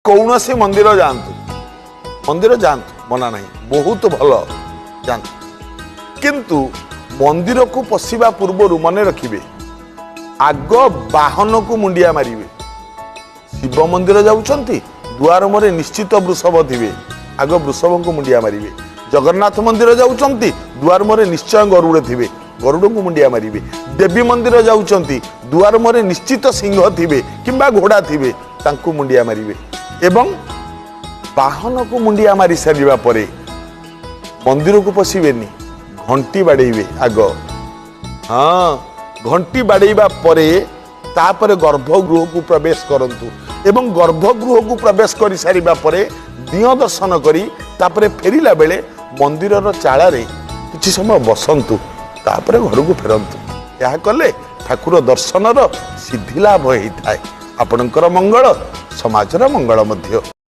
कौन से मंदिर जातु मना नहीं बहुत भल जातु किंतु मंदिर को पशिबा पूर्व मन रखिए आग बाहन को मुंडिया मारे शिव मंदिर जाउछंती दुआर मोरे निश्चित वृषभ थे आग वृषभ को मुंडिया मारे जगन्नाथ मंदिर जाउछंती दुआर मोरे निश्चय गरुड़ थे गरुड़ को मुंडिया मारे देवी मंदिर जाउछंती दुआर मोरे निश्चित सिंह थे किंबा घोड़ा थे तांको मुंडिया मारे एवं बाहन को मुंडिया मारी सारिबा परे मंदिर को पशिबेनी घंटी बाड़ेबे आग हाँ घंटी बाड़ेबा परे तापरे गर्भगृह को प्रवेश करंतु एवं गर्भगृह को प्रवेश कर सारिबा परे दियो दर्शन करी तापरे फेरिला बेले मंदिर चाला रे किछि समय बसंतु तापरे घर को फेरंतु यह कले ठाकुर दर्शनर सिद्धि लाभ होता है आपणकर मंगल समाजर मंगल मध्य।